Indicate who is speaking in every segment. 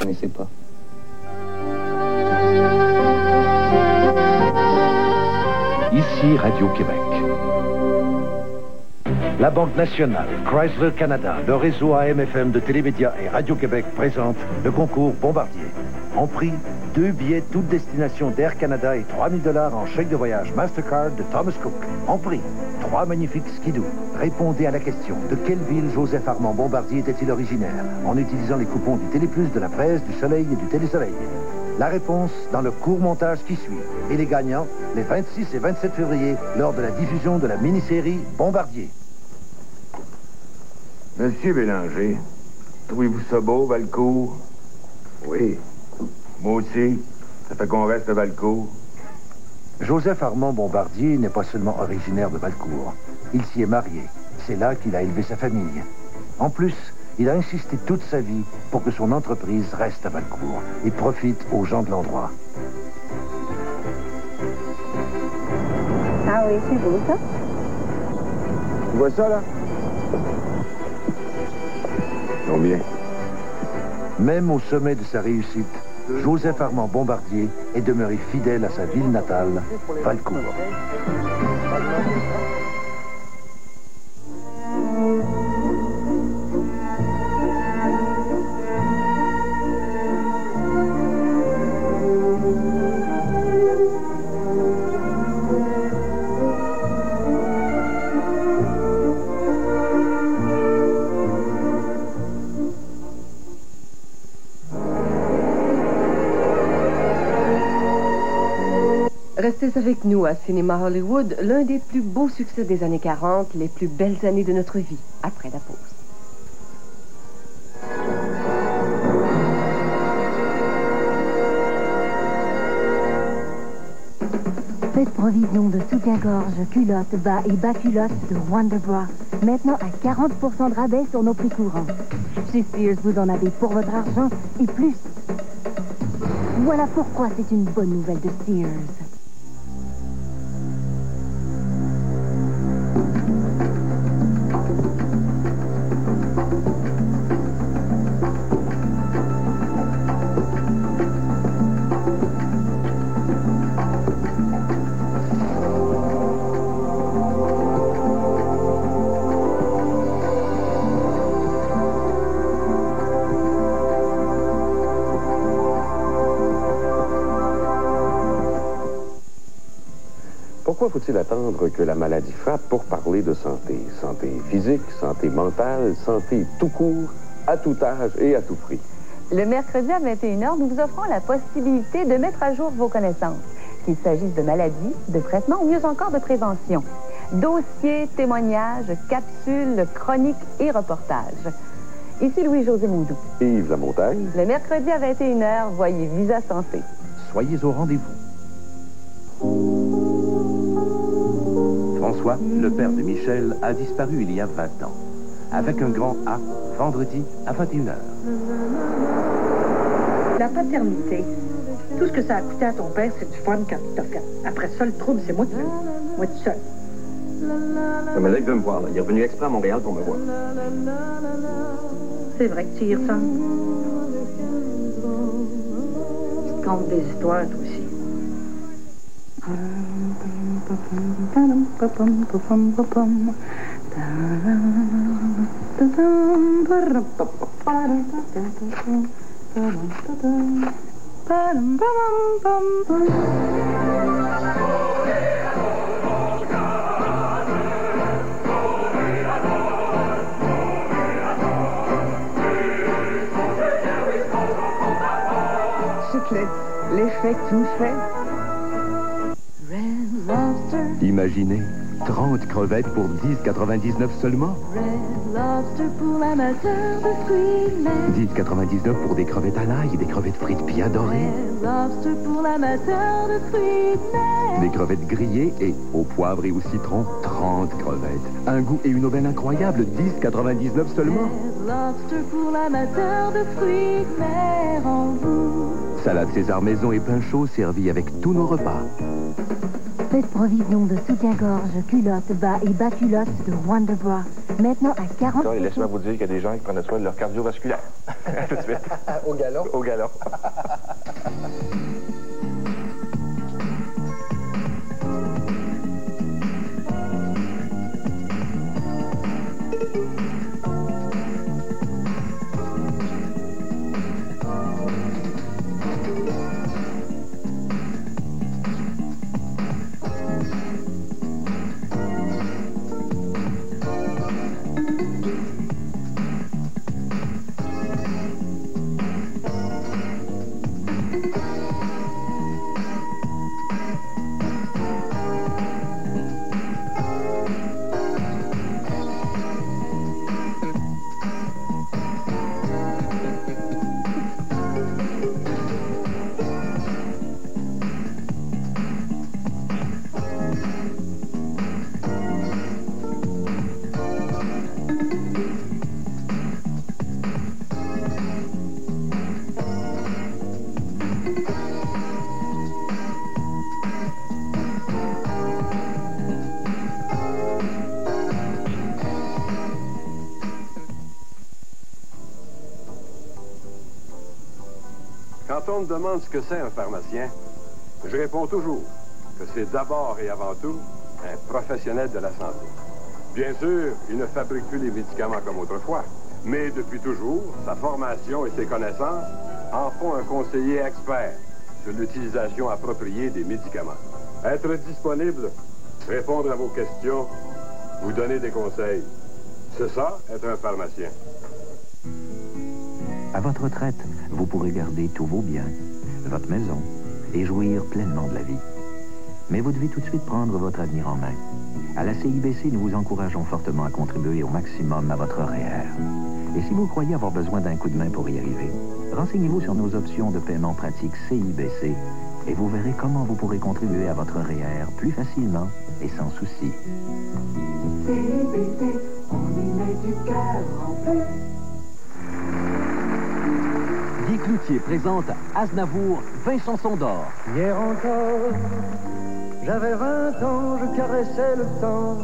Speaker 1: connaissez pas.
Speaker 2: Ici Radio-Québec. La Banque nationale, Chrysler Canada, le réseau AM/FM de Télémédia et Radio-Québec présente le concours Bombardier. En prix, 2 billets toute destination d'Air Canada et 3 000 $ en chèque de voyage Mastercard de Thomas Cook. En prix, 3 magnifiques skidoo. Répondez à la question: de quelle ville Joseph Armand Bombardier était-il originaire? En utilisant les coupons du Téléplus, de la Presse, du Soleil et du Télésoleil. La réponse dans le court montage qui suit. Et les gagnants, les 26 et 27 février, lors de la diffusion de la mini-série Bombardier.
Speaker 3: Monsieur Bélanger, trouvez-vous ça beau, Valcourt? Oui. Moi aussi. Ça fait qu'on reste à Valcourt.
Speaker 2: Joseph Armand Bombardier n'est pas seulement originaire de Valcourt. Il s'y est marié. C'est là qu'il a élevé sa famille. En plus, il a insisté toute sa vie pour que son entreprise reste à Valcourt et profite aux gens de l'endroit.
Speaker 4: Ah oui, c'est beau, ça.
Speaker 3: Tu vois ça, là? Combien?
Speaker 2: Même au sommet de sa réussite, Joseph Armand Bombardier est demeuré fidèle à sa ville natale, Valcourt.
Speaker 5: Restez avec nous à Cinéma Hollywood, l'un des plus beaux succès des années 40, les plus belles années de notre vie, après la pause.
Speaker 6: Faites provision de soutien-gorge, culottes, bas et bas-culottes de Wonderbra. Maintenant à 40% de rabais sur nos prix courants. Chez Sears, vous en avez pour votre argent et plus. Voilà pourquoi c'est une bonne nouvelle de Sears.
Speaker 7: Pourquoi faut-il attendre que la maladie frappe pour parler de santé? Santé physique, santé mentale, santé tout court, à tout âge et à tout prix.
Speaker 4: Le mercredi à 21h, nous vous offrons la possibilité de mettre à jour vos connaissances, qu'il s'agisse de maladies, de traitements ou mieux encore de prévention. Dossiers, témoignages, capsules, chroniques et reportages. Ici Louis-José Moudou.
Speaker 7: Et Yves Lamontagne.
Speaker 4: Le mercredi à 21h, voyez Visa Santé.
Speaker 2: Soyez au rendez-vous. François, le père de Michel, a disparu il y a 20 ans. Avec un grand A, vendredi à 21h.
Speaker 8: La paternité, tout ce que ça a coûté à ton père, c'est du fun quand il t'a fait. Après ça, le trouble, c'est moi qui l'ai. Moi tout seul.
Speaker 1: Mais là, il veut me voir. Là. Il est revenu exprès à Montréal pour me voir.
Speaker 8: C'est vrai que tu y ressembles. Tu te contes des histoires, toi aussi.
Speaker 4: L'effet que tu me fais.
Speaker 2: Imaginez, 30 crevettes pour 10,99 seulement.
Speaker 6: Red Lobster pour l'amateur de fruits de mer.
Speaker 2: 10,99 pour des crevettes à l'ail et des crevettes frites bien dorées.
Speaker 6: Red Lobster pour l'amateur de fruits de mer.
Speaker 2: Des crevettes grillées et au poivre et au citron, 30 crevettes. Un goût et une aubaine incroyable, 10,99 seulement.
Speaker 6: Red Lobster pour l'amateur de fruits de mer en vous.
Speaker 2: Salade César maison et pain chaud servis avec tous nos repas.
Speaker 6: Parfaite provision de soutien-gorge, culottes, bas et bas-culottes de Wonder Bra. Maintenant à 40%.
Speaker 9: Et laissez-moi vous dire qu'il y a des gens qui prennent soin de leur cardiovasculaire. Tout de suite.
Speaker 10: Au galop.
Speaker 9: Au galop.
Speaker 1: Quand on me demande ce que c'est un pharmacien, je réponds toujours que c'est d'abord et avant tout un professionnel de la santé. Bien sûr, il ne fabrique plus les médicaments comme autrefois, mais depuis toujours, sa formation et ses connaissances en font un conseiller expert sur l'utilisation appropriée des médicaments. Être disponible, répondre à vos questions, vous donner des conseils. C'est ça, être un pharmacien.
Speaker 11: À votre retraite, vous pourrez garder tous vos biens, votre maison, et jouir pleinement de la vie. Mais vous devez tout de suite prendre votre avenir en main. À la CIBC, nous vous encourageons fortement à contribuer au maximum à votre REER. Et si vous croyez avoir besoin d'un coup de main pour y arriver, renseignez-vous sur nos options de paiement pratique CIBC et vous verrez comment vous pourrez contribuer à votre REER plus facilement et sans souci.
Speaker 12: CIBC, on y met du cœur en feu.
Speaker 13: Guy Cloutier présente Aznavour, 20 chansons d'or.
Speaker 14: Hier encore, j'avais 20 ans, je caressais le temps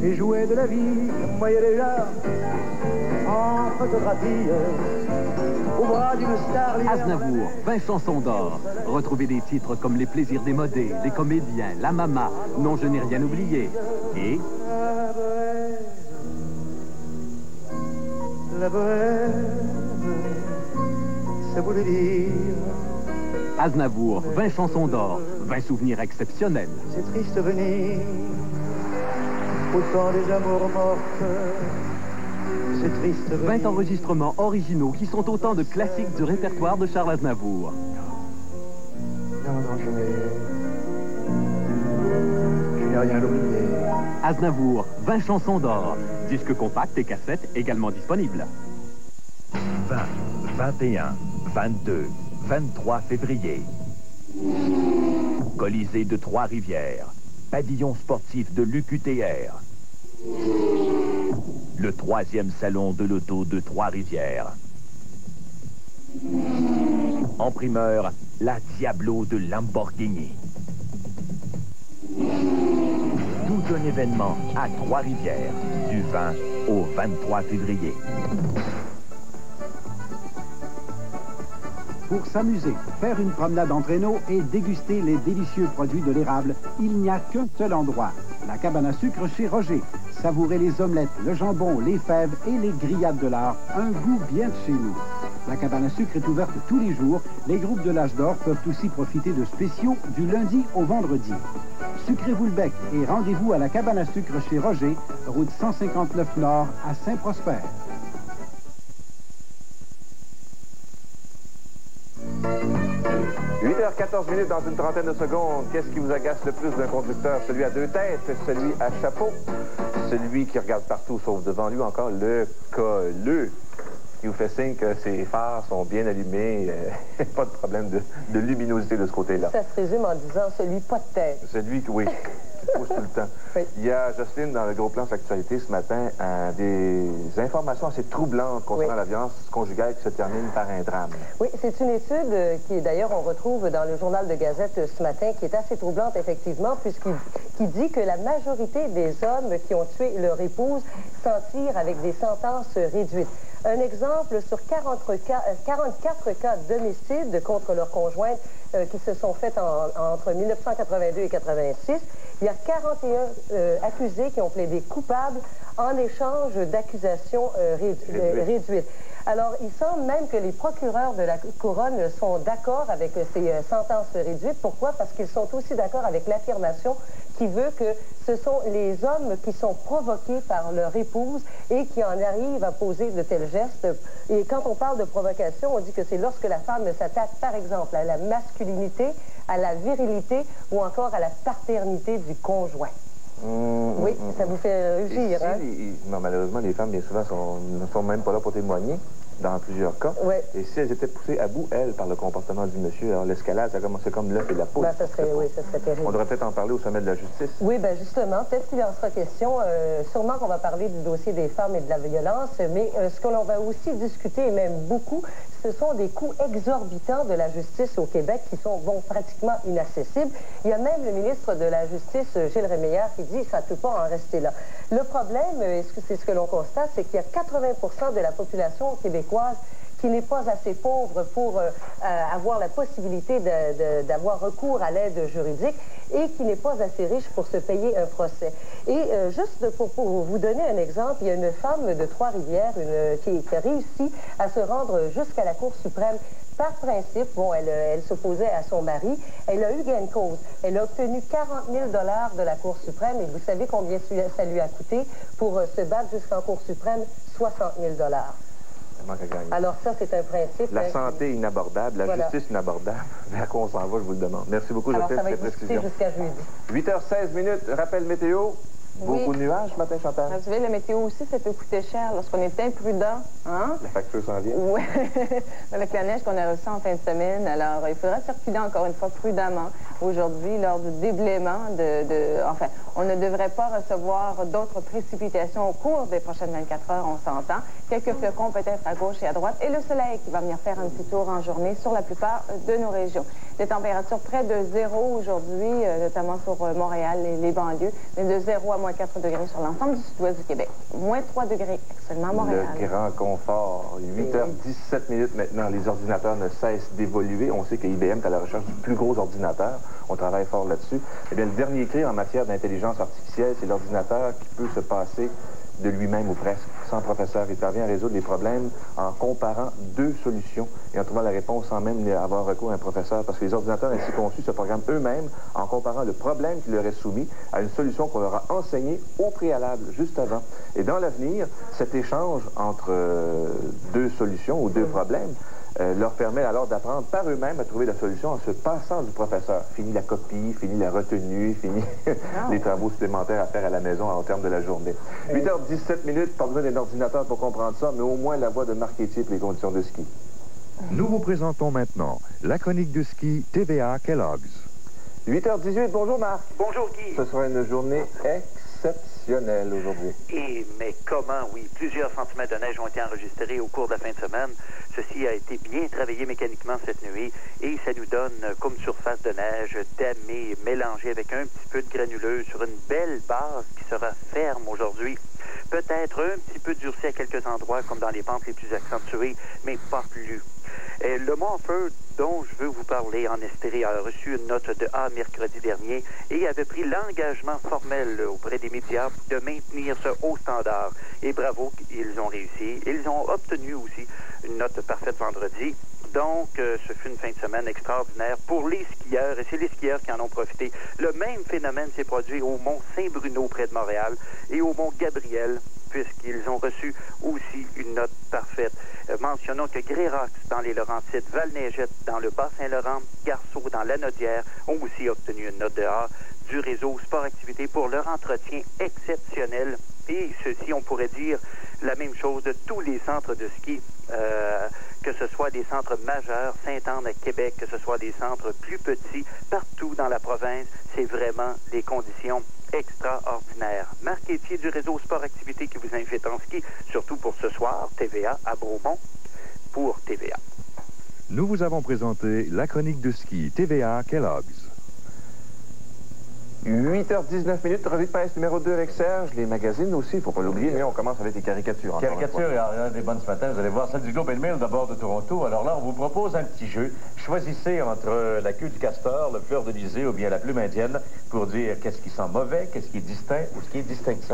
Speaker 14: et jouais de la vie, je voyais déjà en photographie au bras d'une star.
Speaker 13: Aznavour, 20 chansons d'or. Retrouvez des titres comme Les plaisirs démodés, Les comédiens, La Mama, Non, je n'ai rien oublié. Et
Speaker 14: la bohème, ça voulait dire.
Speaker 13: Aznavour, 20 chansons d'or, 20 souvenirs exceptionnels.
Speaker 14: C'est triste venir au temps des amours mortes. C'est triste venir.
Speaker 13: 20 enregistrements originaux qui sont autant de classiques du répertoire de Charles Aznavour.
Speaker 14: Non, je n'ai rien oublié.
Speaker 13: Aznavour, 20 chansons d'or. Disques compacts et cassettes également disponibles.
Speaker 2: 20, 21, 22, 23 février. Colisée de Trois-Rivières. Pavillon sportif de l'UQTR. Le 3e salon de l'auto de Trois-Rivières. En primeur, la Diablo de Lamborghini. Tout un événement à Trois-Rivières, du 20 au 23 février.
Speaker 15: Pour s'amuser, faire une promenade en traîneau et déguster les délicieux produits de l'érable, il n'y a qu'un seul endroit, la cabane à sucre chez Roger. Savourez les omelettes, le jambon, les fèves et les grillades de l'art. Un goût bien de chez nous. La cabane à sucre est ouverte tous les jours. Les groupes de l'âge d'or peuvent aussi profiter de spéciaux du lundi au vendredi. Sucrez-vous le bec et rendez-vous à la cabane à sucre chez Roger, route 159 Nord à Saint-Prosper.
Speaker 9: 8h14 dans une trentaine de secondes. Qu'est-ce qui vous agace le plus d'un conducteur? Celui à deux têtes, celui à chapeau, celui qui regarde partout sauf devant lui, encore le colleux qui vous fait signe que ses phares sont bien allumés. Pas de problème de luminosité de ce côté-là.
Speaker 16: Ça se résume en disant celui pas de tête.
Speaker 9: Celui qui, oui. pousse tout le temps.
Speaker 8: Oui.
Speaker 9: Il y a, Jocelyne, dans le gros plan de l'actualité ce matin, des informations assez troublantes concernant la violence conjugale qui se termine par un drame.
Speaker 10: Oui, c'est une étude qui, d'ailleurs, on retrouve dans le journal de Gazette ce matin, qui est assez troublante, effectivement, qui dit que la majorité des hommes qui ont tué leur épouse s'en tirent avec des sentences réduites. Un exemple, sur 44 cas d'homicide contre leur conjointe qui se sont faits entre 1982 et 86, il y a 41 accusés qui ont plaidé coupables en échange d'accusations réduites. Alors, il semble même que les procureurs de la Couronne sont d'accord avec ces sentences réduites. Pourquoi? Parce qu'ils sont aussi d'accord avec l'affirmation qui veut que ce sont les hommes qui sont provoqués par leur épouse et qui en arrivent à poser de tels gestes. Et quand on parle de provocation, on dit que c'est lorsque la femme s'attaque, par exemple, à la masculinité, à la virilité ou encore à la paternité du conjoint. Oui, ça vous fait rugir, hein?
Speaker 9: Non, malheureusement, les femmes, bien souvent, ne sont même pas là pour témoigner, dans plusieurs cas.
Speaker 10: Ouais.
Speaker 9: Et si elles étaient poussées à bout, elles, par le comportement du monsieur, alors l'escalade, ça commençait comme l'œuf et la poule.
Speaker 10: Ben, ça serait terrible.
Speaker 9: On devrait peut-être en parler au sommet de la justice.
Speaker 10: Oui, bien justement, peut-être qu'il en sera question. Sûrement qu'on va parler du dossier des femmes et de la violence, mais ce que l'on va aussi discuter, et même beaucoup, ce sont des coûts exorbitants de la justice au Québec qui sont, bon, pratiquement inaccessibles. Il y a même le ministre de la Justice, Gilles Rémeillard, qui dit que ça ne peut pas en rester là. Le problème, et c'est ce que l'on constate, c'est qu'il y a 80% de la population québécoise qui n'est pas assez pauvre pour avoir la possibilité d'avoir recours à l'aide juridique et qui n'est pas assez riche pour se payer un procès. Et juste pour vous donner un exemple, il y a une femme de Trois-Rivières qui a réussi à se rendre jusqu'à la Cour suprême. Par principe, bon, elle s'opposait à son mari. Elle a eu gain de cause. Elle a obtenu 40 000 $ de la Cour suprême. Et vous savez combien ça lui a coûté pour se battre jusqu'en Cour suprême? 60 000 $. Alors ça, c'est un principe.
Speaker 9: La santé inabordable, la justice inabordable. Vers quoi on s'en va, je vous le demande. Merci beaucoup, Jocelyne, pour cette précision.
Speaker 10: Jusqu'à jeudi.
Speaker 9: 8h16, rappel météo. Beaucoup de nuages ce matin, Chantal?
Speaker 16: Vous savez, la météo aussi, ça peut coûter cher lorsqu'on est imprudent. Hein? La
Speaker 9: facture s'en vient?
Speaker 16: Oui, avec la neige qu'on a reçue en fin de semaine. Alors, il faudra circuler encore une fois prudemment aujourd'hui lors du déblaiement Enfin, on ne devrait pas recevoir d'autres précipitations au cours des prochaines 24 heures, on s'entend. Quelques flocons peut-être à gauche et à droite. Et le soleil qui va venir faire un petit tour en journée sur la plupart de nos régions. Des températures près de 0 aujourd'hui, notamment sur Montréal et les banlieues, mais de 0 à moins 4 degrés sur l'ensemble du sud-ouest du Québec. Moins 3 degrés actuellement à Montréal.
Speaker 9: Le grand confort. 8h17 maintenant. Les ordinateurs ne cessent d'évoluer. On sait que IBM est à la recherche du plus gros ordinateur. On travaille fort là-dessus. Eh bien, le dernier cri en matière d'intelligence artificielle, c'est l'ordinateur qui peut se passer de lui-même ou presque, sans professeur. Il parvient à résoudre les problèmes en comparant deux solutions et en trouvant la réponse sans même avoir recours à un professeur, parce que les ordinateurs ainsi conçus se programment eux-mêmes en comparant le problème qui leur est soumis à une solution qu'on leur a enseignée au préalable, juste avant. Et dans l'avenir, cet échange entre deux solutions ou deux problèmes leur permet alors d'apprendre par eux-mêmes à trouver la solution en se passant du professeur. Fini la copie, fini la retenue, fini les travaux supplémentaires à faire à la maison au terme de la journée. 8h17, pas besoin d'un ordinateur pour comprendre ça, mais au moins la voix de Marc Etier pour les conditions de ski.
Speaker 17: Nous vous présentons maintenant la chronique de ski TVA Kellogg's.
Speaker 9: 8h18, bonjour Marc.
Speaker 18: Bonjour Guy.
Speaker 9: Ce sera une journée exceptionnelle aujourd'hui.
Speaker 18: Mais comment, oui. Plusieurs centimètres de neige ont été enregistrés au cours de la fin de semaine. Ceci a été bien travaillé mécaniquement cette nuit et ça nous donne comme surface de neige damée, mélangée avec un petit peu de granuleuse sur une belle base qui sera ferme aujourd'hui. Peut-être un petit peu durcie à quelques endroits comme dans les pentes les plus accentuées, mais pas plus. Le Mont Feu, dont je veux vous parler en Estéré, a reçu une note de A mercredi dernier et avait pris l'engagement formel auprès des médias de maintenir ce haut standard. Et bravo, ils ont réussi. Ils ont obtenu aussi une note parfaite vendredi. Donc, ce fut une fin de semaine extraordinaire pour les skieurs, et c'est les skieurs qui en ont profité. Le même phénomène s'est produit au Mont Saint-Bruno, près de Montréal, et au Mont Gabriel, puisqu'ils ont reçu aussi une note parfaite. Mentionnons que Grérox dans les Laurentides, Val-Neigette dans le Bas-Saint-Laurent, Garceau dans l'Anaudière ont aussi obtenu une note de A du réseau Sport-Activité pour leur entretien exceptionnel. Et ceci, on pourrait dire la même chose de tous les centres de ski, que ce soit des centres majeurs, Sainte-Anne à Québec, que ce soit des centres plus petits, partout dans la province, c'est vraiment des conditions extraordinaire. Marc Étier du réseau Sport Activité qui vous invite en ski, surtout pour ce soir, TVA à Bromont pour TVA.
Speaker 17: Nous vous avons présenté la chronique de ski TVA Kellogg's.
Speaker 9: 8h19, revue de presse numéro 2 avec Serge. Les magazines aussi, il ne faut pas l'oublier, mais on commence avec les caricatures.
Speaker 19: Caricatures, il y en a des bonnes ce matin. Vous allez voir celle du Globe and Mail d'abord de Toronto. Alors là, on vous propose un petit jeu. Choisissez entre la queue du castor, le fleur d'Elysée ou bien la plume indienne pour dire qu'est-ce qui sent mauvais, qu'est-ce qui est distinct ou ce qui est distinctif.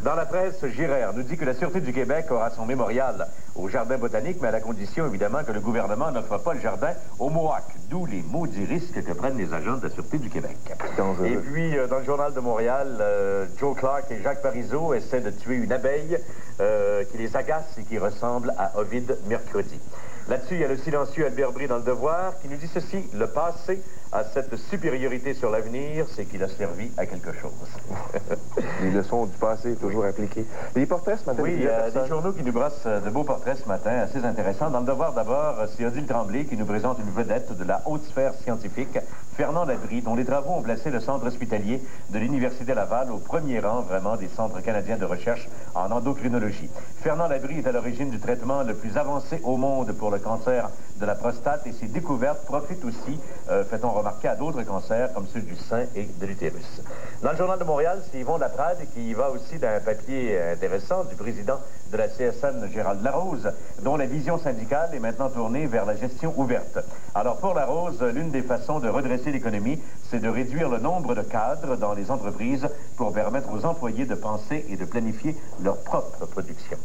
Speaker 19: Dans la presse, Girard nous dit que la Sûreté du Québec aura son mémorial au Jardin botanique, mais à la condition, évidemment, que le gouvernement n'offre pas le jardin au Mohawk. D'où les maudits risques que prennent les agents de la Sûreté du Québec. Et puis, dans le Journal de Montréal, Joe Clark et Jacques Parizeau essaient de tuer une abeille qui les agace et qui ressemble à Ovide Mercredi. Là-dessus, il y a le silencieux Albert Brie dans Le Devoir qui nous dit ceci: le passé a cette supériorité sur l'avenir, c'est qu'il a servi à quelque chose.
Speaker 9: Les leçons du passé toujours appliquées. Les portraits ce matin?
Speaker 19: Oui, il y a des journaux qui nous brossent de beaux portraits ce matin, assez intéressants. Dans Le Devoir, d'abord, c'est Odile Tremblay qui nous présente une vedette de la haute sphère scientifique, Fernand Labrie, dont les travaux ont placé le centre hospitalier de l'Université Laval au premier rang, vraiment, des centres canadiens de recherche en endocrinologie. Fernand Labrie est à l'origine du traitement le plus avancé au monde pour le cancer de la prostate et ses découvertes profitent aussi, fait-on remarquer, à d'autres cancers comme ceux du sein et de l'utérus. Dans le Journal de Montréal, c'est Yvon Laprade qui va aussi d'un papier intéressant du président de la CSN, Gérald Larose, dont la vision syndicale est maintenant tournée vers la gestion ouverte. Alors pour Larose, l'une des façons de redresser l'économie, c'est de réduire le nombre de cadres dans les entreprises pour permettre aux employés de penser et de planifier leur propre production.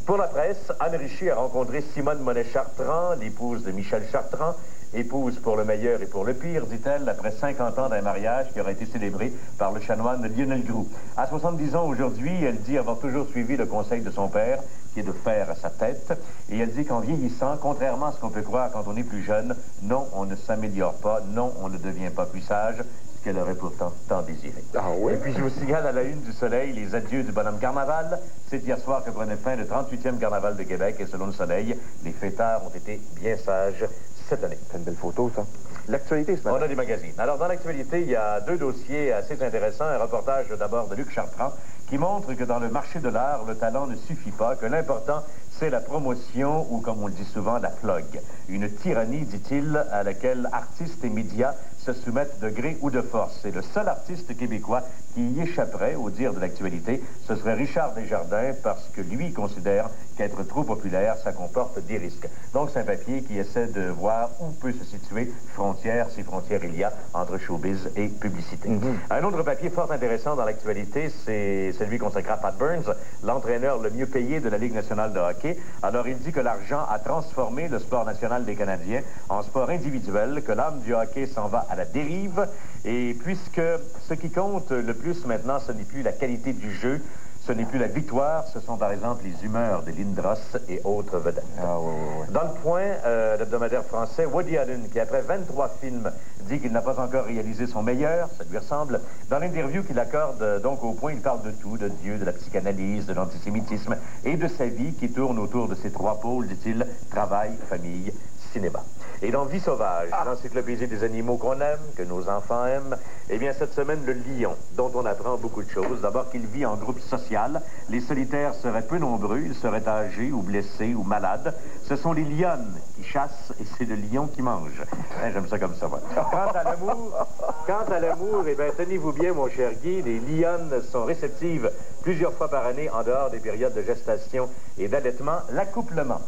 Speaker 19: Pour la presse, Anne Richer a rencontré Simone Monet-Chartrand, l'épouse de Michel Chartrand, épouse pour le meilleur et pour le pire, dit-elle, après 50 ans d'un mariage qui aura été célébré par le chanoine Lionel Groux. À 70 ans aujourd'hui, elle dit avoir toujours suivi le conseil de son père, qui est de faire à sa tête. Et elle dit qu'en vieillissant, contrairement à ce qu'on peut croire quand on est plus jeune, non, on ne s'améliore pas, non, on ne devient pas plus sage, ce qu'elle aurait pourtant tant désiré. Ah oui? Et puis je vous signale à la une du Soleil les adieux du bonhomme Carnaval. C'est hier soir que prenait fin le 38e Carnaval de Québec et selon le Soleil, les fêtards ont été bien sages cette année.
Speaker 9: C'est une belle photo, ça. L'actualité, ce matin.
Speaker 19: On a des magazines. Alors, dans l'actualité, il y a deux dossiers assez intéressants. Un reportage d'abord de Luc Chartrand qui montre que dans le marché de l'art, le talent ne suffit pas, que l'important, c'est la promotion ou, comme on le dit souvent, la plug. Une tyrannie, dit-il, à laquelle artistes et médias se soumettent de gré ou de force. C'est le seul artiste québécois qui y échapperait, au dire de l'actualité. Ce serait Richard Desjardins, parce que lui considère qu'être trop populaire, ça comporte des risques. Donc, c'est un papier qui essaie de voir où peut se situer frontière, si frontières il y a entre showbiz et publicité. Un autre papier fort intéressant dans l'actualité, c'est celui consacré à Pat Burns, l'entraîneur le mieux payé de la Ligue nationale de hockey. Alors, il dit que l'argent a transformé le sport national des Canadiens en sport individuel, que l'âme du hockey s'en va à la dérive, et puisque ce qui compte le plus maintenant, ce n'est plus la qualité du jeu, ce n'est plus la victoire, ce sont par exemple les humeurs de Lindros et autres vedettes. Dans le Point, l'hebdomadaire français, Woody Allen, qui après 23 films dit qu'il n'a pas encore réalisé son meilleur, ça lui ressemble. Dans l'interview qu'il accorde donc au Point, il parle de tout, de Dieu, de la psychanalyse, de l'antisémitisme et de sa vie qui tourne autour de ces trois pôles, dit-il, travail, famille, cinéma. Et dans Vie sauvage, l'encyclopédie des animaux qu'on aime, que nos enfants aiment, eh bien cette semaine, le lion, dont on apprend beaucoup de choses. D'abord qu'il vit en groupe social. Les solitaires seraient peu nombreux, ils seraient âgés ou blessés ou malades. Ce sont les lionnes qui chassent et c'est le lion qui mange. Hein, j'aime ça comme ça, moi. Quant à l'amour, eh bien tenez-vous bien, mon cher Guy, les lionnes sont réceptives plusieurs fois par année en dehors des périodes de gestation et d'allaitement. L'accouplement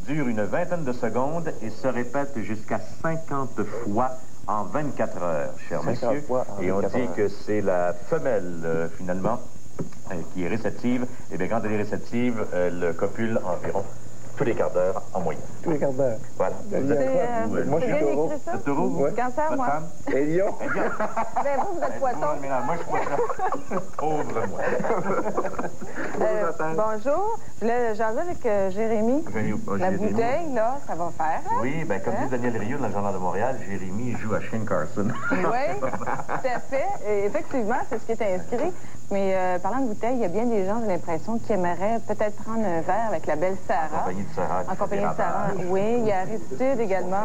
Speaker 19: dure une vingtaine de secondes et se répète jusqu'à 50 fois en 24 heures, cher monsieur. Et on dit que c'est la femelle, finalement, qui est réceptive. Et bien, quand elle est réceptive, elle copule environ tous les quarts d'heure en moyenne.
Speaker 9: Tous les quarts d'heure.
Speaker 19: Voilà.
Speaker 9: Moi, je suis taureau.
Speaker 19: C'est taureau, vous?
Speaker 16: Cancer, moi.
Speaker 9: Et lion?
Speaker 16: Ben, vous êtes poisson.
Speaker 19: Moi, je suis poisson. Pauvre moi.
Speaker 16: Bonjour. Je voulais jaser avec Jérémy. La bouteille, là, ça va faire. Hein?
Speaker 19: Oui, bien, comme dit Daniel Rioux dans le Journal de Montréal, Jérémy joue à Shane Carson.
Speaker 16: Oui, tout à fait. Et effectivement, c'est ce qui est inscrit. Mais parlant de bouteille, il y a bien des gens, j'ai l'impression, qui aimeraient peut-être prendre un verre avec la belle Sarah.
Speaker 19: En compagnie de Sarah.
Speaker 16: En compagnie de Sarah, oui. Il y a Aristide également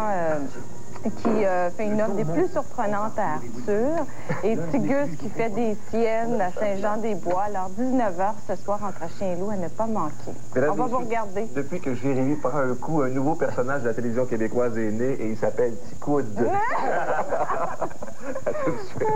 Speaker 16: qui fait une offre des plus surprenantes à Arthur, et Tigus qui fait des siennes à Saint-Jean-des-Bois. Alors, 19h ce soir entre Chien et Loup à ne pas manquer. On va vous regarder.
Speaker 9: Depuis que Jérémy prend un coup, un nouveau personnage de la télévision québécoise est né et il s'appelle Ticoud. À tout de suite.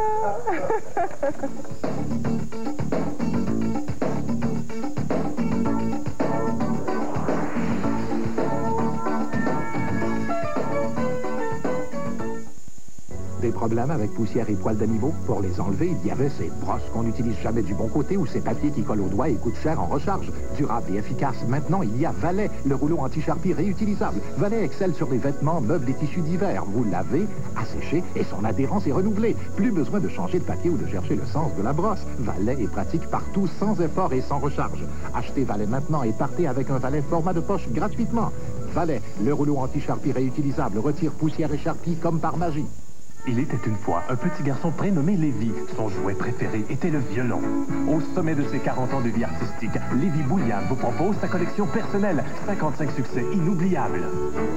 Speaker 20: Des problèmes avec poussière et poils d'animaux? Pour les enlever, il y avait ces brosses qu'on n'utilise jamais du bon côté ou ces papiers qui collent aux doigts et coûtent cher en recharge. Durable et efficace, maintenant il y a Valet, le rouleau anti-charpie réutilisable. Valet excelle sur les vêtements, meubles et tissus divers. Vous lavez, asséchez et son adhérence est renouvelée. Plus besoin de changer de papier ou de chercher le sens de la brosse. Valet est pratique partout, sans effort et sans recharge. Achetez Valet maintenant et partez avec un Valet format de poche gratuitement. Valet, le rouleau anti-charpie réutilisable, retire poussière et charpie comme par magie.
Speaker 21: Il était une fois un petit garçon prénommé Lévi. Son jouet préféré était le violon. Au sommet de ses 40 ans de vie artistique, Lévi Boulian vous propose sa collection personnelle. 55 succès inoubliables.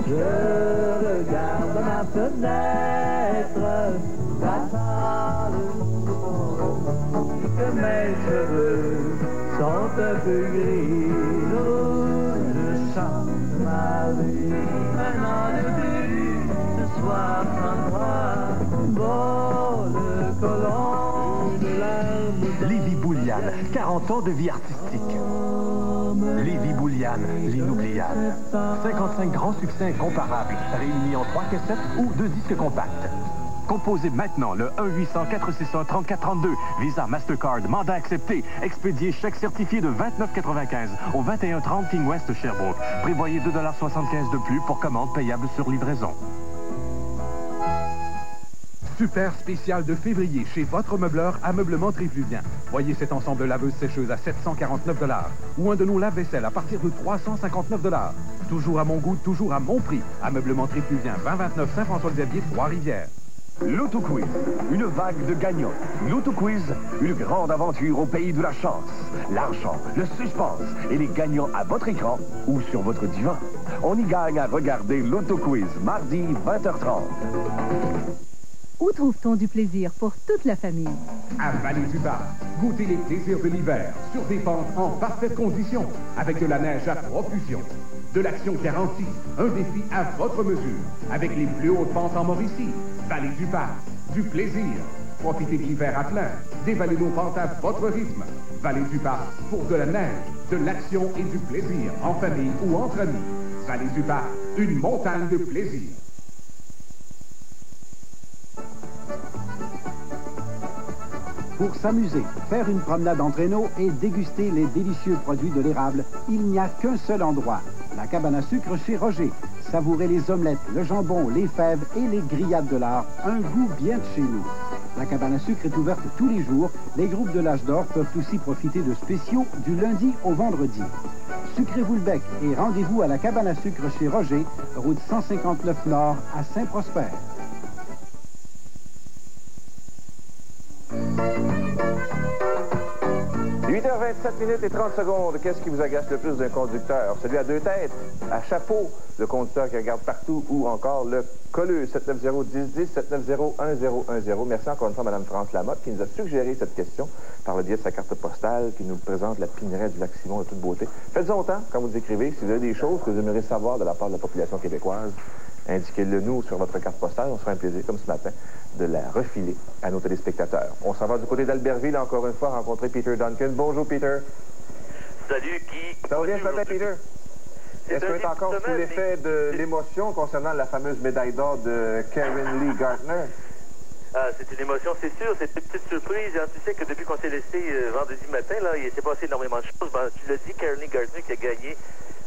Speaker 12: Je regarde ma fenêtre, que mes cheveux sont un peu gris. Je chante ma vie, un an de plus, ce soir sans toi.
Speaker 21: Lévi Boulian, 40 ans de vie artistique. Lévi Boulian, l'inoubliable. 55 grands succès incomparables, réunis en 3 cassettes ou 2 disques compacts. Composez maintenant le 1-800-461-3432. Visa, Mastercard, mandat accepté. Expédiez chèque certifié de 29,95 au 2130 King West Sherbrooke. Prévoyez 2,75 $de plus pour commande payable sur livraison.
Speaker 15: Super spécial de février chez votre meubleur Ameublement Trifluvien. Voyez cet ensemble laveuse-sécheuse à 749 $ ou un de nos lave-vaisselle à partir de 359 $. Toujours à mon goût, toujours à mon prix. Ameublement Trifluvien, 2029 Saint-François-Xavier, Trois-Rivières.
Speaker 2: L'Autoquiz, une vague de gagnants. L'Autoquiz, une grande aventure au pays de la chance. L'argent, le suspense et les gagnants à votre écran ou sur votre divan. On y gagne à regarder l'Autoquiz, mardi 20h30.
Speaker 6: Où trouve-t-on du plaisir pour toute la famille?
Speaker 15: À Vallée-du-Bas, goûtez les plaisirs de l'hiver sur des pentes en parfaite condition avec de la neige à profusion. De l'action garantie, un défi à votre mesure avec les plus hautes pentes en Mauricie. Vallée-du-Bas, du plaisir. Profitez de l'hiver à plein. Dévalez nos pentes à votre rythme. Vallée-du-Bas, pour de la neige, de l'action et du plaisir en famille ou entre amis. Vallée-du-Bas, une montagne de plaisir. Pour s'amuser, faire une promenade en traîneau et déguster les délicieux produits de l'érable, il n'y a qu'un seul endroit, la cabane à sucre chez Roger. Savourez les omelettes, le jambon, les fèves et les grillades de l'art, un goût bien de chez nous. La cabane à sucre est ouverte tous les jours. Les groupes de l'âge d'or peuvent aussi profiter de spéciaux du lundi au vendredi. Sucrez-vous le bec et rendez-vous à la cabane à sucre chez Roger, route 159 Nord à Saint-Prosper.
Speaker 9: 8h27 et 30 secondes. Qu'est-ce qui vous agace le plus d'un conducteur? Celui à deux têtes, à chapeau, le conducteur qui regarde partout, ou encore le colleux 790-1010, 790-1010. Merci encore une fois, Mme France Lamotte, qui nous a suggéré cette question par le biais de sa carte postale, qui nous présente la pineraie du lac Simon de toute beauté. Faites-en autant quand vous écrivez. Si vous avez des choses que vous aimeriez savoir de la part de la population québécoise, indiquez-le nous sur votre carte postale. On se fera un plaisir, comme ce matin, de la refiler à nos téléspectateurs. On s'en va du côté d'Albertville, encore une fois, rencontrer Peter Duncan. Bonjour, Peter.
Speaker 22: Salut, Guy.
Speaker 9: Ça va bien ce matin, Peter? Est-ce que tu es encore sous l'effet de l'émotion concernant la fameuse médaille d'or de Karen Lee Gardner?
Speaker 22: Ah, c'est une émotion, c'est sûr. C'est une petite surprise. Hein. Tu sais que depuis qu'on s'est laissé vendredi matin, là, il s'est passé énormément de choses. Ben, tu l'as dit, Karen Lee Gardner qui a gagné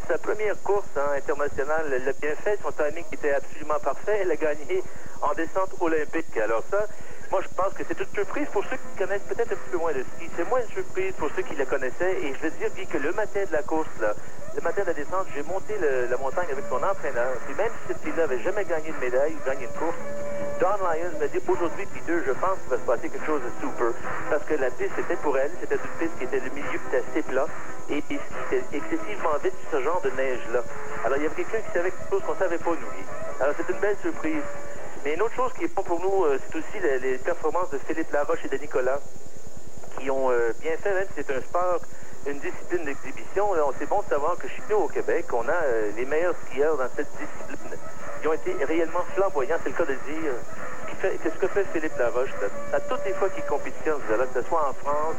Speaker 22: sa première course internationale. Elle l'a bien fait. Son timing était absolument parfait. Elle a gagné en descente olympique. Alors ça, moi, je pense que c'est une surprise pour ceux qui connaissent peut-être un peu moins le ski. C'est moins une surprise pour ceux qui la connaissaient. Et je veux dire, Guy, que le matin de la course, là, le matin de la descente, j'ai monté la montagne avec son entraîneur. Puis même si cette fille-là n'avait jamais gagné de médaille ou gagné une course, Don Lyons m'a dit, aujourd'hui, Peter, je pense qu'il va se passer quelque chose de super. Parce que la piste, c'était pour elle. C'était une piste qui était le milieu qui était assez plat. Et c'était excessivement vite ce genre de neige-là. Alors, il y avait quelqu'un qui savait quelque chose qu'on ne savait pas, nous, Guy. Alors, c'est une belle surprise. Mais une autre chose qui est bon pour nous, c'est aussi les performances de Philippe Laroche et de Nicolas, qui ont bien fait, même si c'est un sport, une discipline d'exhibition. C'est bon de savoir que chez nous au Québec, on a les meilleurs skieurs dans cette discipline. Ils ont été réellement flamboyants, c'est le cas de dire. Qu'est-ce que fait Philippe Laroche? À toutes les fois qu'il compétitionne, que ce soit en France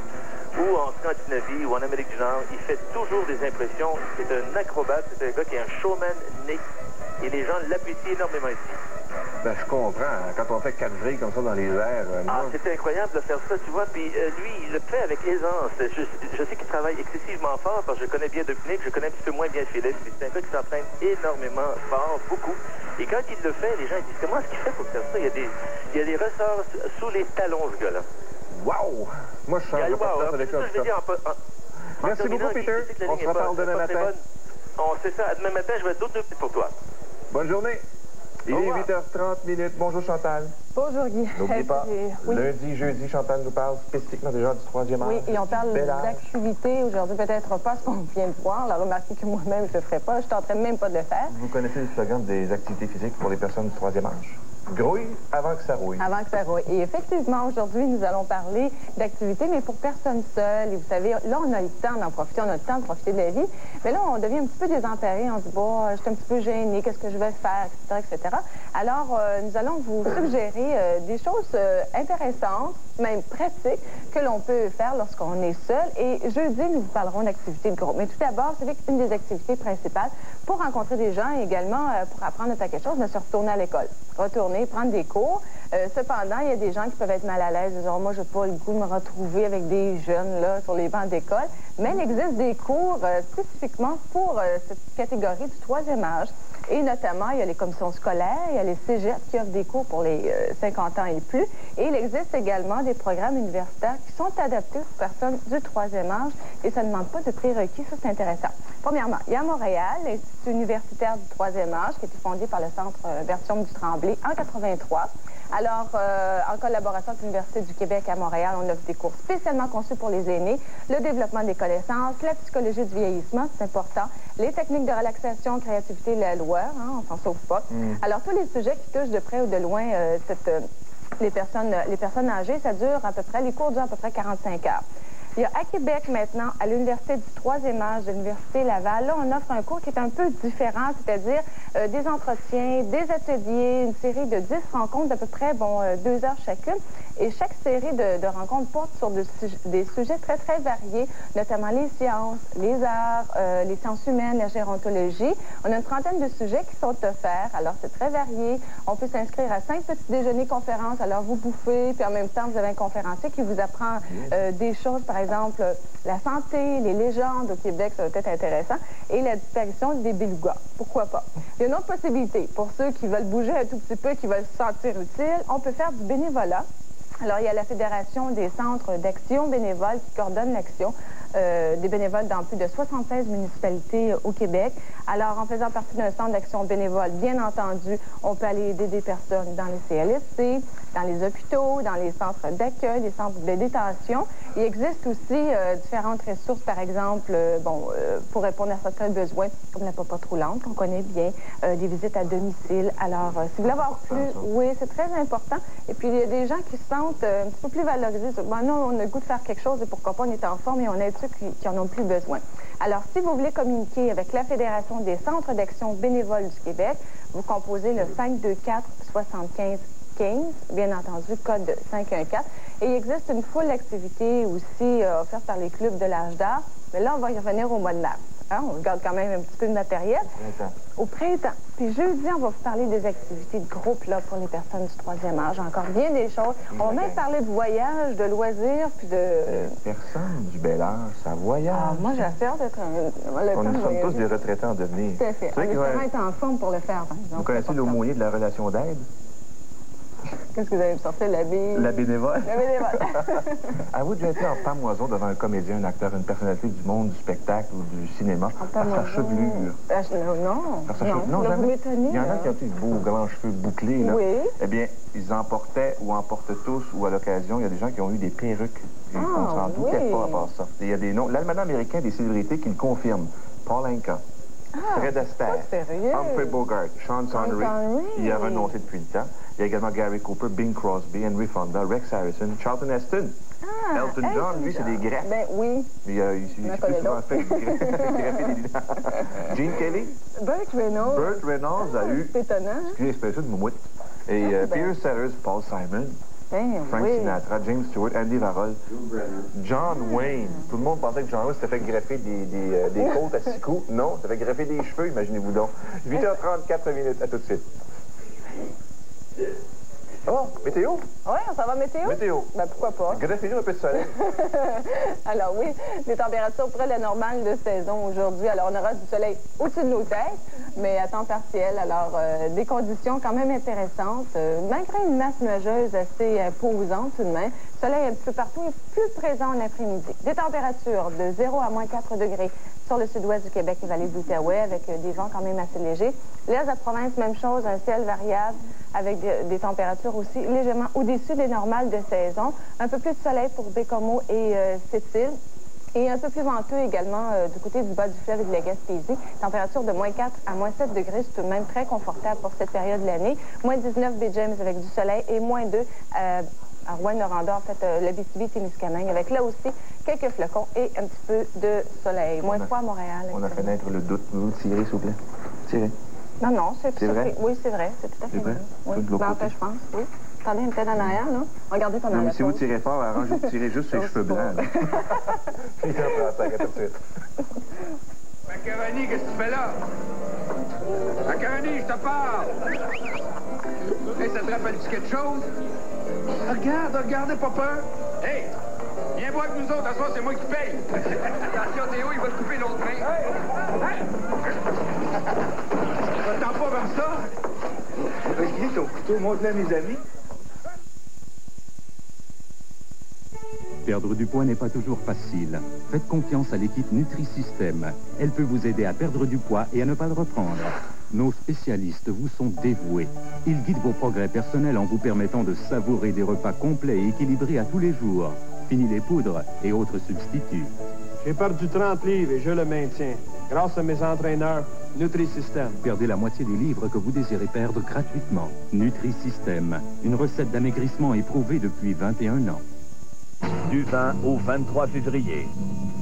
Speaker 22: ou en Scandinavie ou en Amérique du Nord, il fait toujours des impressions. C'est un acrobate, c'est un gars qui est un showman né. Et les gens l'apprécient énormément ici.
Speaker 9: Ben, je comprends. Quand on fait 4 vrilles comme ça dans les airs...
Speaker 22: c'est incroyable de faire ça, tu vois. Puis lui, il le fait avec aisance. Je sais qu'il travaille excessivement fort parce que je connais bien Dominique, je connais un petit peu moins bien Philippe. C'est un gars qui s'entraîne énormément fort, beaucoup. Et quand il le fait, les gens disent comment est-ce qu'il fait pour faire ça? Il y a des ressorts sous les talons, ce gars-là.
Speaker 9: Wow! Moi, je change pas de l'école. Merci beaucoup, Peter. On se reparle demain matin.
Speaker 22: On sait ça. Demain matin, je vais être d'autres petites pour toi.
Speaker 9: Bonne journée. Il est 8h30. Bonjour, Chantal.
Speaker 16: Bonjour, Guy.
Speaker 9: N'oubliez pas,
Speaker 16: oui.
Speaker 9: lundi, jeudi, Chantal nous parle spécifiquement des gens du 3e âge.
Speaker 16: Oui, et on parle d'activités aujourd'hui, peut-être pas ce qu'on vient de voir. Là, remarquez que moi-même, je ne le ferai pas. Je ne tenterai même pas de le faire.
Speaker 9: Vous connaissez le slogan des activités physiques pour les personnes du 3e âge? Grouille avant que ça rouille.
Speaker 16: Avant que ça rouille. Et effectivement, aujourd'hui, nous allons parler d'activités, mais pour personnes seules. Et vous savez, là, on a le temps d'en profiter, on a le temps de profiter de la vie. Mais là, on devient un petit peu désemparé. On se dit, bon, je suis un petit peu gênée, qu'est-ce que je vais faire, etc. Alors, nous allons vous suggérer des choses intéressantes, même pratiques, que l'on peut faire lorsqu'on est seul. Et jeudi, nous vous parlerons d'activités de groupe. Mais tout d'abord, c'est une des activités principales pour rencontrer des gens et également pour apprendre à quelque chose, de se retourner à l'école. Retourner, prendre des cours. Cependant, il y a des gens qui peuvent être mal à l'aise, disant, moi, je n'ai pas le goût de me retrouver avec des jeunes là sur les bancs d'école. Mais il existe des cours spécifiquement pour cette catégorie du 3e âge. Et notamment, il y a les commissions scolaires, il y a les cégeps qui offrent des cours pour les 50 ans et plus. Et il existe également des programmes universitaires qui sont adaptés aux personnes du 3e âge. Et ça ne demande pas de prérequis, ça c'est intéressant. Premièrement, il y a à Montréal l'Institut universitaire du 3e âge qui a été fondé par le Centre Berthiaume du Tremblay en 83. Alors, en collaboration avec l'Université du Québec à Montréal, on offre des cours spécialement conçus pour les aînés, le développement des connaissances, la psychologie du vieillissement, c'est important, les techniques de relaxation, créativité et la loi, on s'en sauve pas. Alors, tous les sujets qui touchent de près ou de loin les personnes âgées, ça dure à peu près, les cours durent à peu près 45 heures. Il y a à Québec maintenant, à l'Université du 3e âge de l'Université Laval, là, on offre un cours qui est un peu différent, c'est-à-dire des entretiens, des ateliers, une série de 10 rencontres d'à peu près, 2 heures chacune. Et chaque série de rencontres porte sur des sujets très, très variés, notamment les sciences, les arts, les sciences humaines, la gérontologie. On a une trentaine de sujets qui sont offerts, alors c'est très varié. On peut s'inscrire à 5 petits déjeuners conférences, alors vous bouffez, puis en même temps, vous avez un conférencier qui vous apprend des choses, par exemple, la santé, les légendes au Québec, ça va être intéressant, et la disparition des belugas. Pourquoi pas? Il y a une autre possibilité. Pour ceux qui veulent bouger un tout petit peu, qui veulent se sentir utile, on peut faire du bénévolat. Alors, il y a la Fédération des centres d'action bénévole qui coordonne l'action des bénévoles dans plus de 76 municipalités au Québec. Alors, en faisant partie d'un centre d'action bénévole, bien entendu, on peut aller aider des personnes dans les CLSC, dans les hôpitaux, dans les centres d'accueil, les centres de détention. Il existe aussi différentes ressources, par exemple, pour répondre à certains besoins, comme la papa roulante, qu'on connaît bien, des visites à domicile. Alors, si vous voulez avoir plus, oui, c'est très important. Et puis, il y a des gens qui se sentent un petit peu plus valorisés. Nous, on a le goût de faire quelque chose et pourquoi pas, on est en forme et on aide ceux qui en ont plus besoin. Alors, si vous voulez communiquer avec la Fédération des centres d'action bénévole du Québec, vous composez le 524-75-15, bien entendu, code 514. Et il existe une foule d'activités aussi offertes par les clubs de l'âge d'art. Mais là, on va y revenir au mois de mars. On garde quand même un petit peu de matériel. Au printemps. Puis jeudi, on va vous parler des activités de groupe là, pour les personnes du 3e âge. Encore bien des choses. On va même parler de voyage, de loisirs, puis de...
Speaker 9: Personne du bel âge, ça voyage.
Speaker 16: Moi, j'ai affaire d'être
Speaker 9: on nous sommes tous des retraités en devenir.
Speaker 16: Tout à fait. On espère être en forme pour le faire, par exemple.
Speaker 9: Vous connaissez l'aumônier de la relation d'aide?
Speaker 16: Qu'est-ce que vous avez sorti? La bénévole?
Speaker 9: La bénévole.
Speaker 16: La bénévole.
Speaker 9: Avez-vous déjà été en pamoison devant un comédien, un acteur, une personnalité du monde du spectacle ou du cinéma? Par sa chevelure?
Speaker 16: Non.
Speaker 9: Par sa chevelure? Non, jamais. Il y en a qui ont eu de beaux grands cheveux bouclés. Là.
Speaker 16: Oui.
Speaker 9: Eh bien, ils en portaient ou en portent tous ou à l'occasion. Il y a des gens qui ont eu des perruques. On s'en doutait pas à part ça. Il y a des noms. L'almanach américain des célébrités qui le confirme. Paul Anka. Fred Astaire,
Speaker 10: sérieux?
Speaker 9: Humphrey Bogart, Sean Connery, il a renoncé depuis le temps. Il y a également Gary Cooper, Bing Crosby, Henry Fonda, Rex Harrison, Charlton Heston. Elton John, lui, c'est des greffes.
Speaker 10: Ben oui.
Speaker 9: Il plus souvent fait greffer des dents. Gene Kelly.
Speaker 10: Burt Reynolds.
Speaker 9: Burt Reynolds a eu...
Speaker 10: C'est étonnant.
Speaker 9: Excusez l'expression de moumoute. Et Peter Sellers, Paul Simon, Frank Sinatra, James Stewart, Andy Warhol, John Wayne. Tout le monde pensait que John Wayne s'était fait greffer des côtes à 6 coups. Non, ça fait greffer des cheveux, imaginez-vous donc. 8h34 minutes, à tout de suite. Oh, météo?
Speaker 10: Oui, on s'en va météo?
Speaker 9: Météo.
Speaker 10: Ben pourquoi pas?
Speaker 9: Greffez-nous un peu de soleil.
Speaker 10: Alors oui, des températures près de la normale de saison aujourd'hui. Alors on aura du soleil au-dessus de nos têtes, mais à temps partiel. Alors des conditions quand même intéressantes, malgré une masse nuageuse assez imposante tout de même. Soleil un petit peu partout et plus présent en après-midi. Des températures de 0 à moins 4 degrés sur le sud-ouest du Québec et vallée de l'Outaouais, avec des vents quand même assez légers. L'est de la province, même chose, un ciel variable avec des températures aussi légèrement au-dessus des normales de saison. Un peu plus de soleil pour Bécomo et Sept-Îles. Et un peu plus venteux également du côté du bas du fleuve et de la Gaspésie. Température de moins 4 à moins 7 degrés, c'est tout de même très confortable pour cette période de l'année. Moins 19 Baie-James avec du soleil et moins 2 à Rouyn-Noranda, en fait, l'Abitibi-Témiscamingue, avec là aussi quelques flocons et un petit peu de soleil. Moins 3 à Montréal.
Speaker 9: On a fait naître le doute. Vous tirez, s'il vous plaît. Tirez.
Speaker 10: Non, c'est
Speaker 9: vrai?
Speaker 10: Oui, c'est vrai. C'est tout à fait vrai. Oui.
Speaker 9: De l'autre côté.
Speaker 10: Je pense, oui. Attendez, une tête en arrière, là. Regardez pendant
Speaker 9: non, mais
Speaker 10: la
Speaker 9: si
Speaker 10: pause.
Speaker 9: vous tirez fort, arrangez de tirer juste sur les cheveux blancs.
Speaker 3: Macaroni, qu'est-ce que tu fais là? Macaroni, je te parle! Hey, ça te rappelle-tu quelque chose? Regardez, pas peur! Hey! Viens voir avec nous autres, à ce soir, c'est moi qui paye! Attention, Théo, il va te couper l'autre main! Hey! T'attends pas comme ça! Vas-y, ton couteau, montre-le à mes amis.
Speaker 21: Perdre du poids n'est pas toujours facile. Faites confiance à l'équipe Nutri-Système. Elle peut vous aider à perdre du poids et à ne pas le reprendre. Nos spécialistes vous sont dévoués. Ils guident vos progrès personnels en vous permettant de savourer des repas complets et équilibrés à tous les jours. Fini les poudres et autres substituts.
Speaker 5: J'ai perdu 30 livres et je le maintiens. Grâce à mes entraîneurs Nutri-Système.
Speaker 21: Perdez la moitié des livres que vous désirez perdre gratuitement. Nutri-Système, une recette d'amaigrissement éprouvée depuis 21 ans.
Speaker 23: Du 20 au 23 février,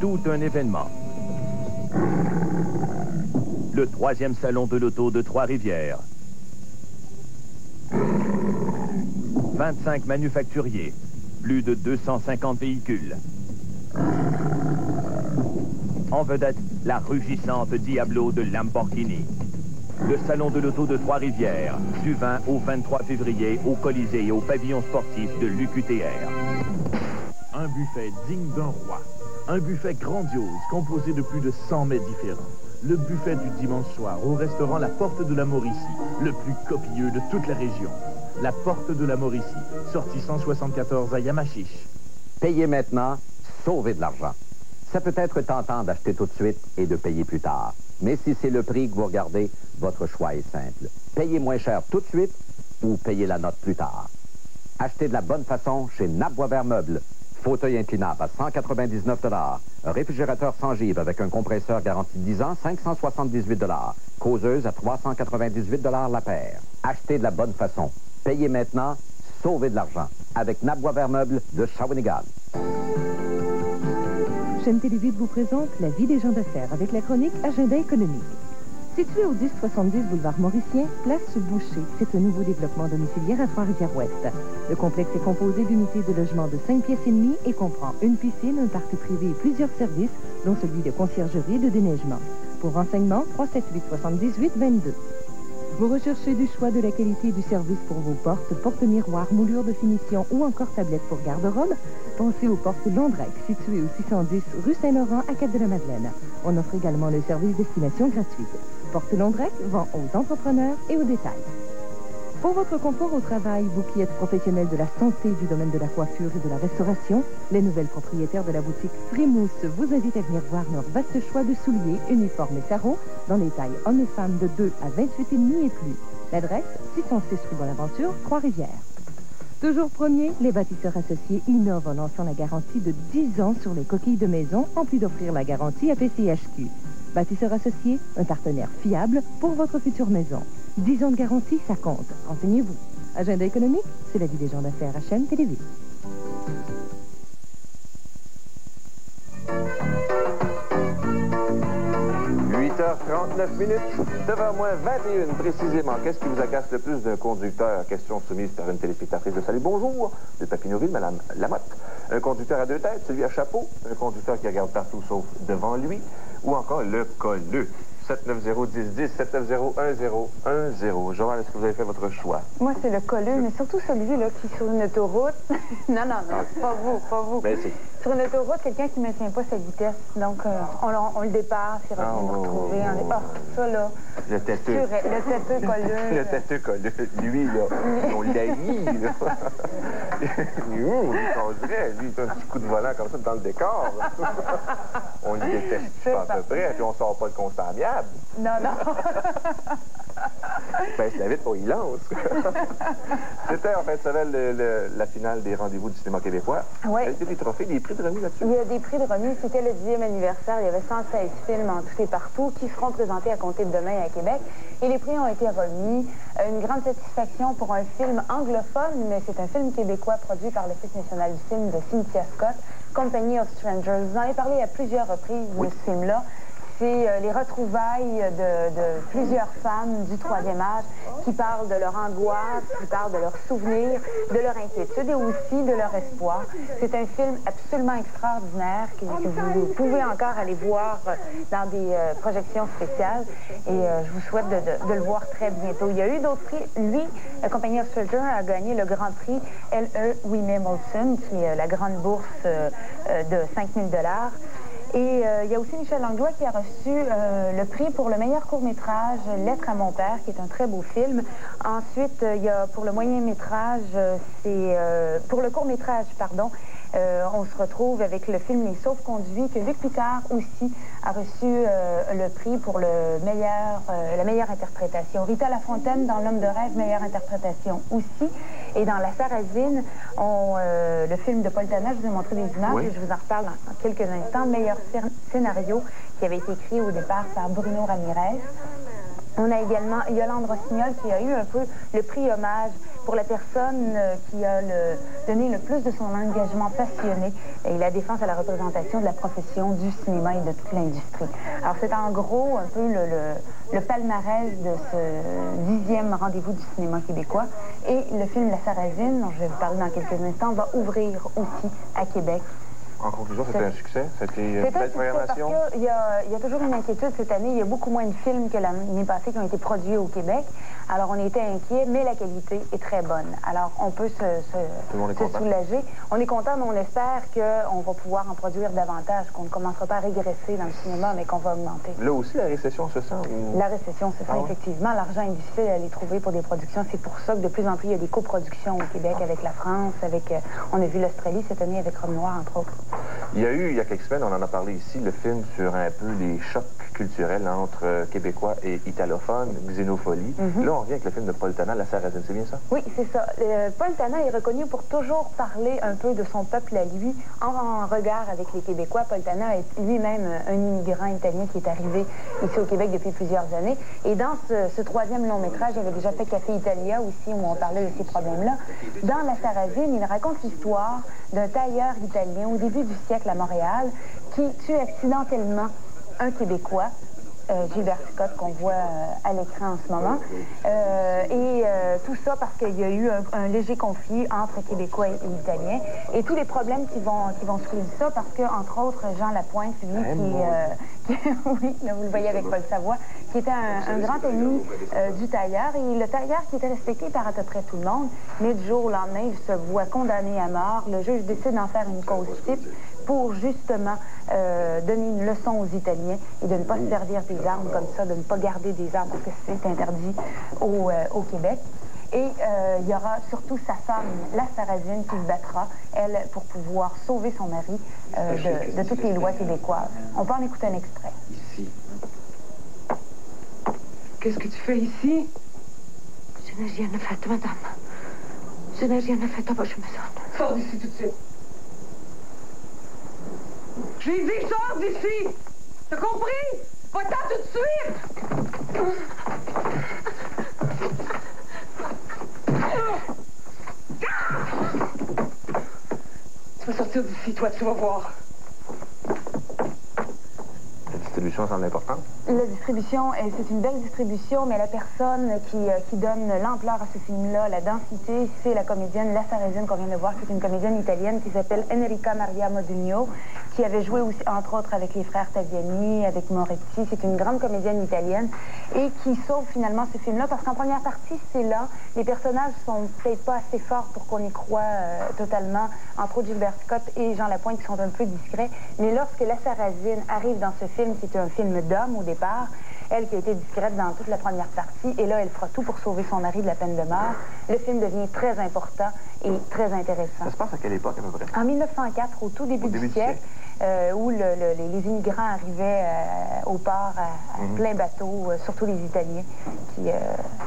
Speaker 23: tout un événement. Le 3e salon de l'auto de Trois-Rivières. 25 manufacturiers, plus de 250 véhicules. En vedette, la rugissante Diablo de Lamborghini. Le salon de l'auto de Trois-Rivières, du 20 au 23 février, au Colisée et au pavillon sportif de l'UQTR.
Speaker 24: Un buffet digne d'un roi. Un buffet grandiose, composé de plus de 100 mets différents. Le buffet du dimanche soir au restaurant La Porte de la Mauricie, le plus copieux de toute la région. La Porte de la Mauricie, sortie 174 à Yamachiche.
Speaker 11: Payez maintenant, sauvez de l'argent. Ça peut être tentant d'acheter tout de suite et de payer plus tard. Mais si c'est le prix que vous regardez, votre choix est simple. Payez moins cher tout de suite ou payez la note plus tard. Achetez de la bonne façon chez Napboisvert Meubles. Fauteuil inclinable à 199 $. Réfrigérateur sans givre avec un compresseur garanti 10 ans, 578 $. Causeuse à 398 $ la paire. Achetez de la bonne façon. Payez maintenant, sauvez de l'argent. Avec Napboisvert Meubles de Shawinigan.
Speaker 25: Chaîne Télévite vous présente La vie des gens d'affaires avec la chronique Agenda économique. Situé au 1070 boulevard Mauricien, place Boucher, c'est un nouveau développement domiciliaire à Trois-Rivières-Ouest. Le complexe est composé d'unités de logement de 5 pièces et demie et comprend une piscine, un parc privé et plusieurs services, dont celui de conciergerie et de déneigement. Pour renseignements, 378-78-22. Vous recherchez du choix, de la qualité et du service pour vos portes, porte-miroirs, moulures de finition ou encore tablettes pour garde-robe? Pensez aux portes Londrac, situées au 610 rue Saint-Laurent à Cap-de-la-Madeleine. On offre également le service d'estimation gratuite. Porte Londrac vend aux entrepreneurs et aux détails. Pour votre confort au travail, vous qui êtes professionnel de la santé, du domaine de la coiffure et de la restauration, les nouvelles propriétaires de la boutique Frimousse vous invitent à venir voir leur vaste choix de souliers, uniformes et sarraux dans les tailles hommes et femmes de 2 à 28,5 et plus. L'adresse, 606 rue Bonaventure, Trois-Rivières. Toujours premier, les bâtisseurs associés innovent en lançant la garantie de 10 ans sur les coquilles de maison, en plus d'offrir la garantie à PCHQ. Bâtisseur associé, un partenaire fiable pour votre future maison. 10 ans de garantie, ça compte. Renseignez-vous. Agenda économique, c'est la vie des gens d'affaires à chaîne télévision.
Speaker 9: 8h39 minutes, 9h-21 précisément. Qu'est-ce qui vous agace le plus d'un conducteur? Question soumise par une téléspectatrice de Salut Bonjour, de Papineauville, Mme Lamotte. Un conducteur à deux têtes, celui à chapeau, un conducteur qui regarde partout sauf devant lui, ou encore le colleux. 790-10, 790-1010. Joël, est-ce que vous avez fait votre choix?
Speaker 16: Moi, c'est le colleux, mais surtout celui-là qui, sur une autoroute... non, pas vous.
Speaker 9: Ben, c'est...
Speaker 16: Sur une autoroute, quelqu'un qui ne maintient pas sa vitesse. Donc, on le dépasse, il revient nous retrouver. Ça, là...
Speaker 9: Le têteux.
Speaker 16: Le têteux colleux.
Speaker 9: Le têteux colleux. Lui, là, on l'a mis, là. On dirait, lui, il a un petit coup de volant comme ça dans le décor. On le déteste pas à peu près, puis on sort pas le constat amiable.
Speaker 16: Non.
Speaker 9: Ben, c'est la vite pour il lance. C'était en fin de semaine la finale des rendez-vous du cinéma québécois.
Speaker 16: Oui.
Speaker 9: Il y a des trophées, des prix de remise là-dessus?
Speaker 16: Il y a des prix de remise. C'était le 10e anniversaire. Il y avait 116 films en tout et partout qui seront présentés à compter de demain à Québec. Et les prix ont été remis. Une grande satisfaction pour un film anglophone, mais c'est un film québécois produit par l'Office national du film de Cynthia Scott, Company of Strangers. Vous en avez parlé à plusieurs reprises de ce film-là. C'est les retrouvailles de plusieurs femmes du troisième âge qui parlent de leur angoisse, qui parlent de leurs souvenirs, de leur inquiétude et aussi de leur espoir. C'est un film absolument extraordinaire que vous pouvez encore aller voir dans des projections spéciales et je vous souhaite de le voir très bientôt. Il y a eu d'autres prix. Lui, la Company of Strangers a gagné le grand prix L.E. William Molson, qui est la grande bourse de 5 000 $. Et il y a aussi Michel Langlois qui a reçu le prix pour le meilleur court-métrage Lettre à mon père, qui est un très beau film. Ensuite, il y a pour le moyen-métrage, pour le court-métrage, pardon, on se retrouve avec le film Les Sauves-conduits, que Luc Picard aussi a reçu le prix pour la meilleure interprétation. Rita Lafontaine, dans L'Homme de rêve, meilleure interprétation aussi. Et dans La Sarrazine, le film de Paul Tana, je vous ai montré des images, et je vous en reparle dans quelques instants, meilleur scénario qui avait été écrit au départ par Bruno Ramirez. On a également Yolande Rossignol qui a eu un peu le prix hommage pour la personne qui a donné le plus de son engagement passionné et la défense à la représentation de la profession du cinéma et de toute l'industrie. Alors c'est en gros un peu le palmarès de ce 10e rendez-vous du cinéma québécois. Et le film La Sarrazine, dont je vais vous parler dans quelques instants, va ouvrir aussi à Québec.
Speaker 9: En conclusion, c'était un succès? C'était une belle programmation?
Speaker 16: Parce qu'il y a toujours une inquiétude cette année. Il y a beaucoup moins de films que l'année passée qui ont été produits au Québec. Alors, on était inquiets, mais la qualité est très bonne. Alors, on peut se soulager. On est content, mais on espère qu'on va pouvoir en produire davantage, qu'on ne commencera pas à régresser dans le cinéma, mais qu'on va augmenter.
Speaker 9: Là aussi, la récession se sent?
Speaker 16: La récession se sent, effectivement. L'argent est difficile à aller trouver pour des productions. C'est pour ça que de plus en plus, il y a des coproductions au Québec avec la France, on a vu l'Australie cette année avec Rome Noire, entre autres.
Speaker 9: Il y a eu, il y a quelques semaines, on en a parlé ici, le film sur un peu les chocs culturels entre Québécois et italophones, Xénopholie. Là, on revient avec le film de Paul Tana, La Sarrazine, c'est bien ça?
Speaker 16: Oui, c'est ça. Paul Tana est reconnu pour toujours parler un peu de son peuple à lui, en regard avec les Québécois. Paul Tana est lui-même un immigrant italien qui est arrivé ici au Québec depuis plusieurs années. Et dans ce troisième long métrage, il avait déjà fait Café Italia aussi, où on parlait de ces problèmes-là. Dans La Sarrazine, il raconte l'histoire d'un tailleur italien au début du siècle à Montréal qui tue accidentellement un Québécois, Gilbert Scott, qu'on voit à l'écran en ce moment. Tout ça parce qu'il y a eu un léger conflit entre Québécois et Italiens. Et tous les problèmes qui vont suivre ça, parce que, entre autres, Jean Lapointe, lui, oui, là, vous le voyez avec Paul Savoie, qui était un grand ami du tailleur. Et le tailleur qui était respecté par à peu près tout le monde, mais du jour au lendemain, il se voit condamné à mort. Le juge décide d'en faire une cause type pour justement donner une leçon aux Italiens et de ne pas se servir des armes comme ça, de ne pas garder des armes parce que c'est interdit au Québec. Et il y aura surtout sa femme, la Sarrazine, qui se battra, elle, pour pouvoir sauver son mari de toutes les lois québécoises. On peut en écouter un extrait.
Speaker 1: Ici. Qu'est-ce que tu fais ici?
Speaker 6: Je n'ai rien fait, madame. Je n'ai rien fait, d'abord je me sonne.
Speaker 1: Sors d'ici tout de suite. J'ai dit, sors d'ici! T'as compris? Va-t'en tout de suite! Tu vas sortir d'ici, toi, tu vas voir.
Speaker 9: La distribution semble importante.
Speaker 4: La distribution, c'est une belle distribution, mais la personne qui donne l'ampleur à ce film-là, la densité, c'est la comédienne La Sarrazine qu'on vient de voir, qui est une comédienne italienne qui s'appelle Enrica Maria Modugno, qui avait joué aussi, entre autres, avec les frères Taviani, avec Moretti. C'est une grande comédienne italienne et qui sauve finalement ce film-là, parce qu'en première partie, c'est lent. Les personnages sont peut-être pas assez forts pour qu'on y croit totalement, entre autres Gilbert Scott et Jean Lapointe qui sont un peu discrets. Mais lorsque La Sarrazine arrive dans ce film, qui est un film d'homme au départ, elle qui a été discrète dans toute la première partie, et là, elle fera tout pour sauver son mari de la peine de mort. Le film devient très important et très intéressant.
Speaker 9: Ça se passe à quelle époque, à peu près? En
Speaker 4: 1904, au tout début du siècle. Où les immigrants arrivaient au port à plein bateau, surtout les Italiens.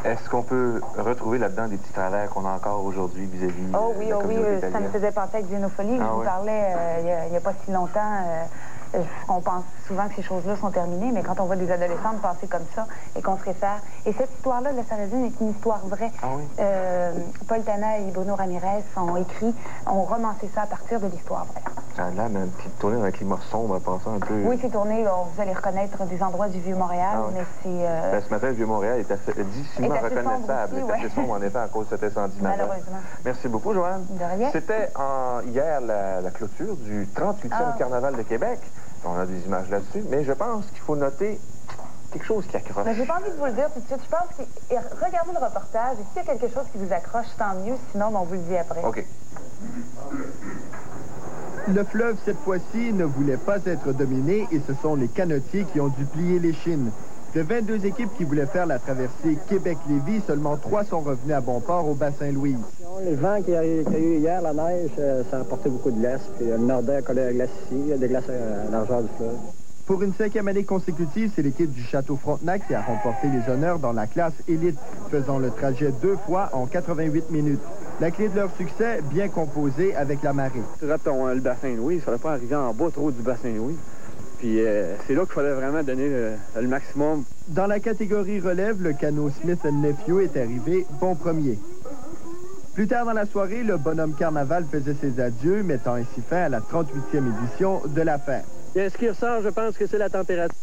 Speaker 9: Est-ce qu'on peut retrouver là-dedans des petits travers qu'on a encore aujourd'hui vis-à-vis
Speaker 4: Oh oui, ça me faisait penser avec Xénophonie. Je vous parlais il n'y a pas si longtemps. On pense souvent que ces choses-là sont terminées, mais quand on voit des adolescentes penser comme ça et qu'on se réfère... Et cette histoire-là de La Sarrazine est une histoire vraie. Paul Tana et Bruno Ramirez ont romancé ça à partir de l'histoire vraie.
Speaker 9: Ça a l'air d'un petit tourné dans un climat sombre, en pensant un peu...
Speaker 4: Oui, c'est tourné, vous allez reconnaître des endroits du Vieux-Montréal, mais c'est...
Speaker 9: ce matin, le Vieux-Montréal est difficilement reconnaissable. Il est assez sombre, en effet, à cause de cet incendie.
Speaker 4: Malheureusement.
Speaker 9: Merci beaucoup, Joanne.
Speaker 4: De rien.
Speaker 9: C'était hier la clôture du 38e Carnaval de Québec. On a des images là-dessus, mais je pense qu'il faut noter quelque chose qui accroche.
Speaker 4: Mais j'ai pas envie de vous le dire tout de suite. Je pense que... Regardez le reportage, et s'il y a quelque chose qui vous accroche, tant mieux. Sinon, on vous le dit après.
Speaker 9: OK.
Speaker 5: Le fleuve, cette fois-ci, ne voulait pas être dominé et ce sont les canotiers qui ont dû plier les chines. De 22 équipes qui voulaient faire la traversée Québec-Lévis, seulement 3 sont revenus à bon port au Bassin-Louis.
Speaker 7: Les vents qu'il y a eu hier, la neige, ça a apporté beaucoup de glace. Puis le nord-est a collé la glace ici, il y a des glaces à la largeur du fleuve.
Speaker 5: Pour une 5e année consécutive, c'est l'équipe du Château Frontenac qui a remporté les honneurs dans la classe élite, faisant le trajet 2 fois en 88 minutes. La clé de leur succès, bien composée avec la marée.
Speaker 8: Tu rates le Bassin-Louis, il ne fallait pas arriver en bas trop du Bassin-Louis. Puis c'est là qu'il fallait vraiment donner le maximum.
Speaker 5: Dans la catégorie relève, le canot Smith & Nephew est arrivé bon premier. Plus tard dans la soirée, le bonhomme Carnaval faisait ses adieux, mettant ainsi fin à la 38e édition de la fête.
Speaker 7: Ce qui ressort, je pense que c'est la température.